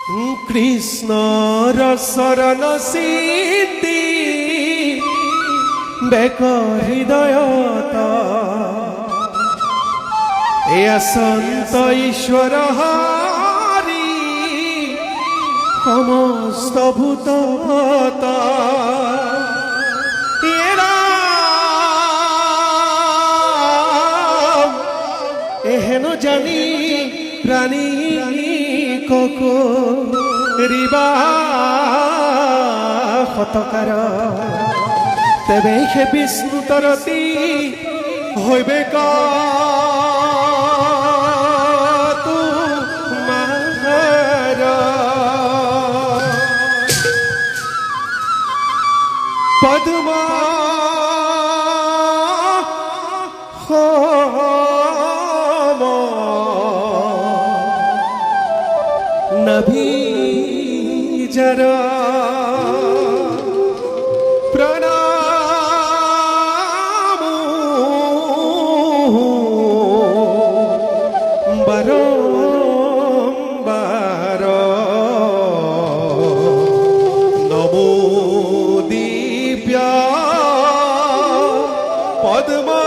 কৃষ্ণর শরণ সিদ্ধি বেক হৃদয়তা এ সন্ত ঈশ্বর হারি সমস্ত ভূততা এহেন জানি প্রাণী ককো রিবা হতকার তেবে হে বিষ্ণু তরতি হইবে তু মার পদ্মা নভি জরা প্রণাম বারম্বার নমো দিব্যা পদ্মা